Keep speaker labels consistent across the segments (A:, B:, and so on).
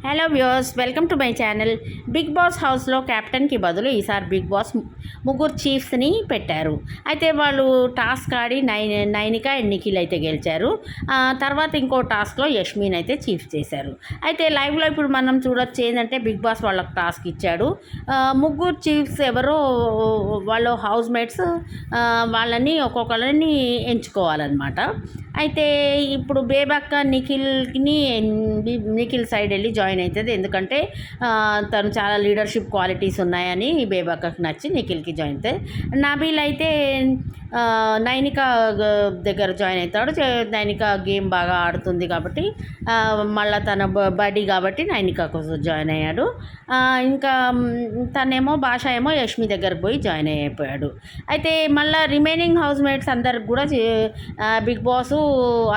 A: Hello viewers, welcome to my channel. Bigg Boss హౌస్లో క్యాప్టెన్కి బదులు ఈసారి బిగ్ బాస్ ముగ్గురు చీఫ్స్ని పెట్టారు. అయితే వాళ్ళు task Audi Nainika and Nikhil అయితే గెలిచారు. తర్వాత ఇంకో టాస్క్లో యష్మిన్ అయితే చీఫ్ చేశారు. అయితే లైవ్లో ఇప్పుడు మనం చూడొచ్చు ఏంటంటే బిగ్ బాస్ వాళ్ళకి టాస్క్ ఇచ్చాడు. ముగ్గురు చీఫ్స్ ఎవరో వాళ్ళు హౌస్ మేట్స్ వాళ్ళని ఒక్కొక్కరిని ఎంచుకోవాలన్నమాట. అయితే ఇప్పుడు బేబక్క నిఖిల్ సైడ్ వెళ్ళి జాయిన్ అవుతుంది. ఎందుకంటే తను చాలా లీడర్షిప్ క్వాలిటీస్ ఉన్నాయని బేబక్కకి నచ్చి నిఖిల్కి జాయిన్ అవుతుంది. నబీల్ అయితే నైనిక దగ్గర జాయిన్ అవుతాడు. నైనిక గేమ్ బాగా ఆడుతుంది కాబట్టి మళ్ళీ తన బడీ కాబట్టి నైనిక కోసం జాయిన్ అయ్యాడు. ఇంకా తనేమో భాష ఏమో యష్మి దగ్గరకు పోయి జాయిన్ అయిపోయాడు. అయితే మళ్ళీ రిమైనింగ్ హౌస్ మేట్స్ అందరికి కూడా బిగ్ బాస్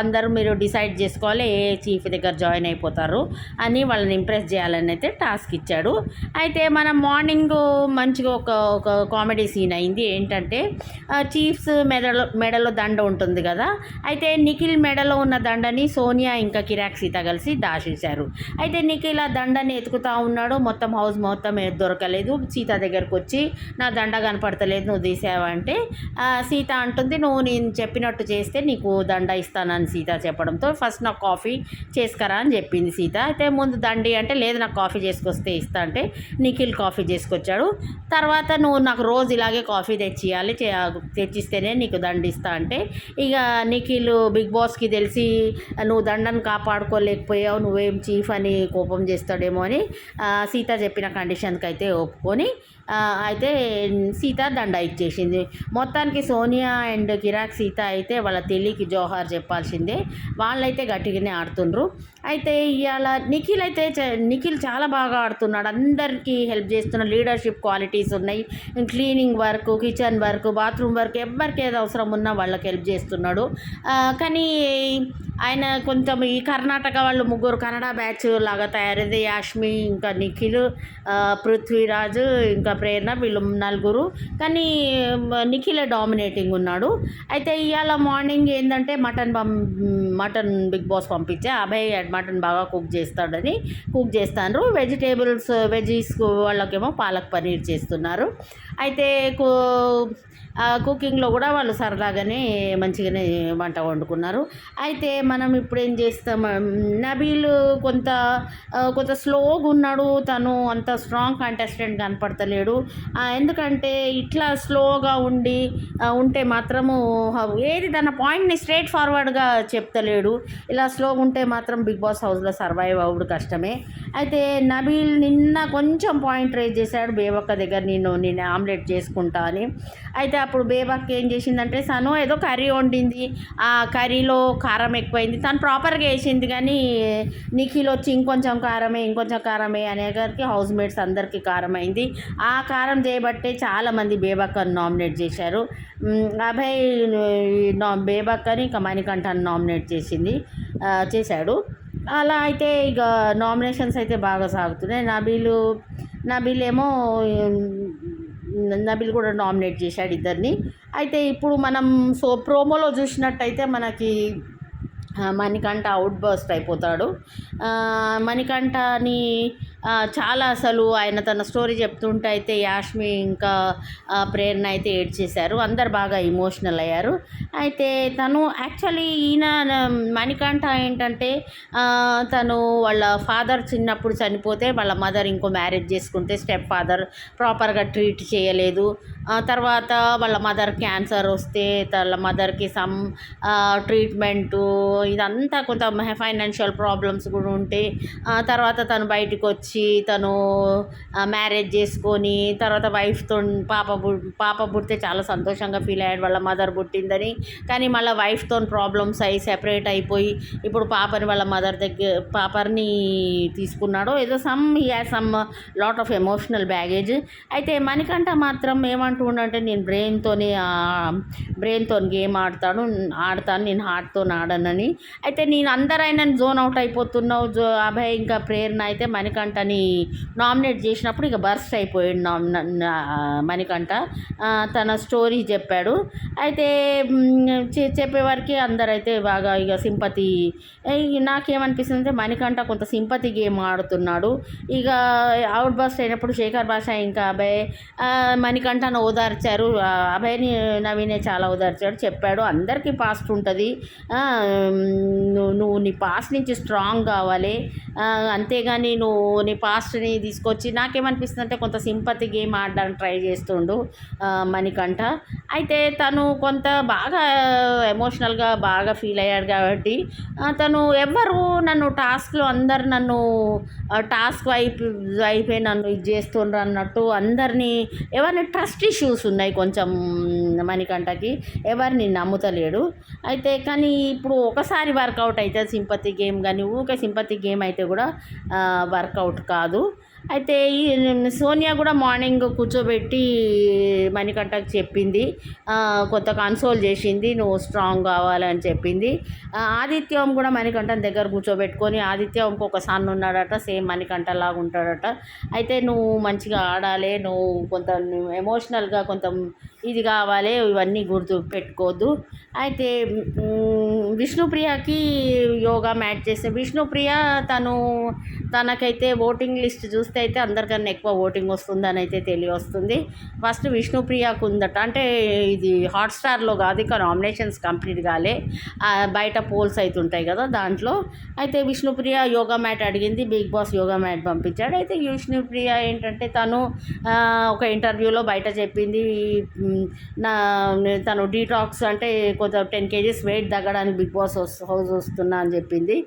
A: అందరూ మీరు డిసైడ్ చేసుకోవాలి ఏ చీఫ్ దగ్గర జాయిన్ అయిపోతారు అని వాళ్ళని ఇంప్రెస్ చేయాలని అయితే టాస్క్ ఇచ్చాడు. అయితే మనం మార్నింగ్ మంచిగా ఒక కామెడీ సీన్ అయింది. ఏంటంటే చీఫ్స్ మెడలో దండ ఉంటుంది కదా, అయితే నిఖిల్ మెడలో ఉన్న దండని సోనియా ఇంకా కిరాక్ సీత కలిసి దాచేశారు. అయితే నిఖిల్ ఆ దండని ఎతుకుతూ ఉన్నాడు. మొత్తం హౌస్ మొత్తం దొరకలేదు. సీత దగ్గరకు వచ్చి నా దండ కనపడతలేదు, నువ్వు తీసావంటే సీత అంటుంది నువ్వు నేను చెప్పినట్టు చేస్తే నీకు దండ ఇస్తానని సీత చెప్పడంతో ఫస్ట్ నాకు కాఫీ చేసుకురా అని చెప్పింది సీత. అయితే ముందు దండి అంటే లేదు నాకు కాఫీ చేసుకొస్తే ఇస్తా అంటే నిఖిల్ కాఫీ చేసుకొచ్చాడు. తర్వాత నువ్వు నాకు రోజు ఇలాగే కాఫీ తెచ్చియాలి, తెచ్చిస్తేనే నీకు దండ ఇస్తా అంటే ఇక నిఖిల్ బిగ్ బాస్కి తెలిసి నువ్వు దండను కాపాడుకోలేకపోయావు, నువ్వేం చీఫ్ అని కోపం చేస్తాడేమో అని సీత చెప్పిన కండిషన్కి అయితే ఒప్పుకొని అయితే సీత దండ ఇచ్చేసింది. మొత్తానికి సోనియా అండ్ కిరాక్ సీత అయితే వాళ్ళ తెలియకి జోహార్ చెప్పాల్సిందే. వాళ్ళైతే గట్టిగానే ఆడుతుండ్రు. అయితే ఇవాళ నిఖిల్ చాలా బాగా ఆడుతున్నాడు. అందరికీ హెల్ప్ చేస్తున్నాడు. లీడర్షిప్ క్వాలిటీస్ ఉన్నాయి. Cleaning work, kitchen work, bathroom work, ఎవరికి ఏది అవసరం ఉన్నా వాళ్ళకి హెల్ప్ చేస్తున్నాడు. కానీ ఆయన కొంచెం ఈ కర్ణాటక వాళ్ళు ముగ్గురు కన్నడ బ్యాచ్ లాగా తయారైంది. యాష్మి ఇంకా నిఖిల్, పృథ్వీరాజ్ ఇంకా ప్రేరణ, వీళ్ళు నలుగురు. కానీ నిఖిలే డామినేటింగ్ ఉన్నాడు. అయితే ఇవాళ మార్నింగ్ ఏంటంటే మటన్ బిగ్ బాస్ పంపించే అభయ్ మటన్ బాగా కుక్ చేస్తాను. వెజీస్ వాళ్ళకేమో పాలక్ పనీర్ చేస్తున్నారు. అయితే కుకింగ్లో కూడా వాళ్ళు సరదాగానే మంచిగానే వంట వండుకున్నారు. అయితే మనం ఇప్పుడు ఏం చేస్తాం, నబీల్ కొంత స్లోగా ఉన్నాడు. తను అంత స్ట్రాంగ్ కంటెస్టెంట్ కనపడతలేడు. ఎందుకంటే ఇట్లా స్లోగా ఉంటే మాత్రము ఏది తన పాయింట్ని స్ట్రైట్ ఫార్వర్డ్గా చెప్తలేడు. ఇలా స్లోగా ఉంటే మాత్రం బిగ్ బాస్ హౌస్లో సర్వైవ్ అవ్వడు కష్టమే. అయితే నబీల్ నిన్న కొంచెం పాయింట్ రేజ్ చేశాడు బేబక్క దగ్గర, నేను ఆమ్లెట్ చేసుకుంటా అని. అయితే అప్పుడు బేబక్క ఏం చేసిందంటే సను ఏదో కర్రీ వండింది, ఆ కర్రీలో కారం ఎక్కువైంది. తను ప్రాపర్గా వేసింది కానీ నిఖిల్ వచ్చి ఇంకొంచెం కారమే అనేసరికి హౌస్ మేట్స్ అందరికీ కారం అయింది. ఆ కారం చేయబట్టే చాలామంది బేబక్కను నామినేట్ చేశారు. అభయ్ బేబక్కని ఇంకా మణికంఠని నామినేట్ చేశాడు. అలా అయితే ఇక నామినేషన్స్ అయితే బాగా సాగుతున్నాయి. నబీల్ కూడా నామినేట్ చేశాడు ఇద్దరిని. అయితే ఇప్పుడు మనం ప్రోమోలో చూసినట్టయితే మనకి మణికంఠ అవుట్ బర్స్ట్ అయిపోతాడు. మణికంఠని చాలా అసలు ఆయన తన స్టోరీ చెప్తుంటే అయితే యాష్మి ఇంకా ప్రేరణ అయితే ఏడ్చేశారు. అందరు బాగా ఎమోషనల్ అయ్యారు. అయితే తను యాక్చువల్లీ మణికంఠ ఏంటంటే తను వాళ్ళ ఫాదర్ చిన్నప్పుడు చనిపోతే వాళ్ళ మదర్ ఇంకో మ్యారేజ్ చేసుకుంటే స్టెప్ ఫాదర్ ప్రాపర్గా ట్రీట్ చేయలేదు. తర్వాత వాళ్ళ మదర్ క్యాన్సర్ వస్తే వాళ్ళ మదర్కి సమ్ ట్రీట్మెంటు ఇదంతా కొంత ఫైనాన్షియల్ ప్రాబ్లమ్స్ కూడా ఉంటే తర్వాత తను బయటకు వచ్చి తను మ్యారేజ్ చేసుకొని తర్వాత వైఫ్తో పాప పుడితే చాలా సంతోషంగా ఫీల్ అయ్యాడు వాళ్ళ మదర్ పుట్టిందని. కానీ మళ్ళీ వైఫ్తో ప్రాబ్లమ్స్ అయ్యి సెపరేట్ అయిపోయి ఇప్పుడు వాళ్ళ మదర్ దగ్గర పాపని తీసుకున్నాడు. ఏదో some lot of emotional baggage. అయితే మణికంఠ మాత్రం ఏమంటుండంటే నేను బ్రెయిన్తో గేమ్ ఆడతాను, నేను హార్ట్తో ఆడనని. అయితే నేను అందరైనా జోన్ అవుట్ అయిపోతున్నావు. అభయ్ ఇంకా ప్రేరణ అయితే మణికంఠ మణికంఠని నామినేట్ చేసినప్పుడు ఇక బర్స్ట్ అయిపోయాడు మణికంఠ. తన స్టోరీ చెప్పాడు. అయితే చెప్పేవారికి అందరైతే బాగా ఇక సింపతి. నాకేమనిపిస్తుంది అంటే మణికంఠ కొంత సింపతి గేమ్ ఆడుతున్నాడు. ఇక అవుట్ బస్ట్ అయినప్పుడు శేఖర్ భాష ఇంకా అభయ్ మణికంఠను ఓదార్చారు. అభయ్ని నవీనే చాలా ఓదార్చాడు, చెప్పాడు అందరికీ పాస్ట్ ఉంటుంది, నువ్వు నీ పాస్ట్ నుంచి స్ట్రాంగ్ కావాలి, అంతేగాని నువ్వు నీ పాస్ట్ని తీసుకొచ్చి. నాకేమనిపిస్తుంది అంటే కొంత సింపతి గేమ్ ఆడడానికి ట్రై చేస్తుండు మణికంఠ. అయితే తను కొంత బాగా ఎమోషనల్గా బాగా ఫీల్ అయ్యాడు కాబట్టి తను ఎవ్వరు నన్ను టాస్క్లో అందరు నన్ను టాస్క్ వైపే నన్ను ఇది చేస్తుండ్రు అన్నట్టు అందరినీ ఎవరిని ట్రస్ట్ ఇష్యూస్ ఉన్నాయి కొంచెం మణికంఠకి, ఎవరిని నమ్ముతలేడు. అయితే కానీ ఇప్పుడు ఒకసారి వర్కౌట్ అయితే సింపతి గేమ్, కానీ ఊకే సింపతి గేమ్ అయితే కూడా వర్కౌట్ కాదు. అయితే ఈ సోనియా కూడా మార్నింగ్ కూర్చోబెట్టి మణికంఠకి చెప్పింది, కొంత కన్సోల్ చేసింది, నువ్వు స్ట్రాంగ్ కావాలని చెప్పింది. ఆదిత్యం కూడా మణికంఠని దగ్గర కూర్చోబెట్టుకొని, ఆదిత్య ఇంకొక సన్ ఉన్నాడట సేమ్ మణికంఠ లాగా ఉంటాడట, అయితే నువ్వు మంచిగా ఆడాలి, నువ్వు కొంత ఎమోషనల్గా కొంత ఇది కావాలి, ఇవన్నీ గుర్తు పెట్టుకోవద్దు. అయితే విష్ణుప్రియకి యోగా మ్యాచ్ చేస్తే విష్ణుప్రియ తనకైతే ఓటింగ్ లిస్ట్ చూస్తే అయితే అందరికన్నా ఎక్కువ ఓటింగ్ వస్తుందని అయితే తెలియవస్తుంది. ఫస్ట్ విష్ణుప్రియకు ఉందట, అంటే ఇది హాట్స్టార్లో కాదు, ఇక నామినేషన్స్ కంప్లీట్ కాలే, బయట పోల్స్ అయితే ఉంటాయి కదా దాంట్లో. అయితే విష్ణుప్రియ యోగా మ్యాట్ అడిగింది, బిగ్ బాస్ యోగా మ్యాట్ పంపించాడు. అయితే విష్ణుప్రియ ఏంటంటే ఒక ఇంటర్వ్యూలో బయట చెప్పింది, తను డీటాక్స్ అంటే కొంత 10 kgs వెయిట్ తగ్గడానికి బిగ్ బాస్ హౌస్ వస్తున్నా అని చెప్పింది.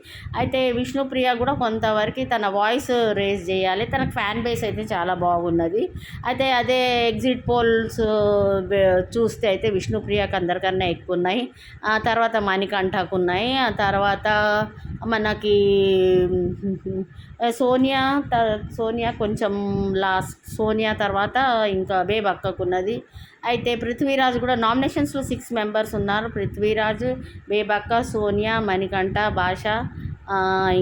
A: అయితే విష్ణుప్రియ కూడా కొంతవరకు తన వాయిస్ రేజ్ చేయాలి, తనకు ఫ్యాన్ బేస్ అయితే చాలా బాగున్నది. అయితే అదే ఎగ్జిట్ పోల్స్ చూస్తే అయితే విష్ణుప్రియకు అందరికన్నా ఎక్కువ ఉన్నాయి, ఆ తర్వాత మణికంఠకు ఉన్నాయి, ఆ తర్వాత మనకి సోనియా కొంచెం లాస్ట్, సోనియా తర్వాత ఇంకా బేబక్కకున్నది. అయితే పృథ్వీరాజ్ కూడా నామినేషన్స్లో 6 మెంబర్స్ ఉన్నారు, పృథ్వీరాజ్, బేబక్క, సోనియా, మణికంఠ, భాష,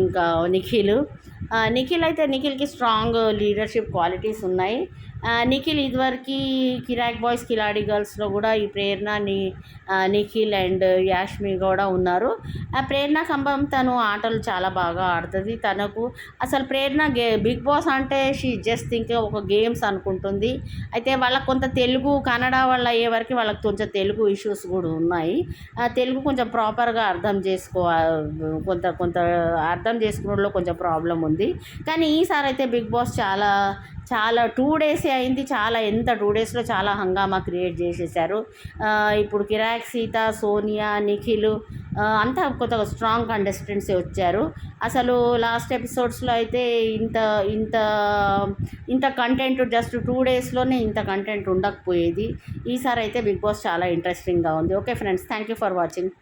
A: ఇంకా నిఖిల్ అయితే నిఖిల్కి స్ట్రాంగ్ లీడర్షిప్ క్వాలిటీస్ ఉన్నాయి. నిఖిల్ ఇదివరకు కిరాక్ బాయ్స్ కిలాడి గర్ల్స్లో కూడా ఈ ప్రేరణ నిఖిల్ అండ్ యాష్మి కూడా ఉన్నారు. ఆ ప్రేరణ కంబం తను ఆటలు చాలా బాగా ఆడుతుంది. తనకు అసలు ప్రేరణ బిగ్ బాస్ అంటే షీ జస్ట్ థింక్ ఒక గేమ్స్ అనుకుంటుంది. అయితే వాళ్ళకు కొంత తెలుగు కన్నడ వాళ్ళ అయ్యే వరకు వాళ్ళకి కొంచెం తెలుగు ఇష్యూస్ కూడా ఉన్నాయి, తెలుగు కొంచెం ప్రాపర్గా అర్థం కొంత అర్థం చేసుకున్నలో కొంచెం ప్రాబ్లం ఉంది. కానీ ఈసారి అయితే బిగ్ బాస్ చాలా 2 days అయింది, ఎంత 2 daysలో చాలా హంగామా క్రియేట్ చేసేసారు. ఇప్పుడు కిరాక్ సీత, సోనియా, నిఖిల్ అంతా కొత్త స్ట్రాంగ్ కంటెస్టెంట్సే వచ్చారు. అసలు లాస్ట్ ఎపిసోడ్స్లో అయితే ఇంత కంటెంట్ జస్ట్ 2 daysలోనే ఇంత కంటెంట్ ఉండకపోయేది. ఈసారి అయితే బిగ్ బాస్ చాలా ఇంట్రెస్టింగ్గా ఉంది. Okay friends, thank you for watching.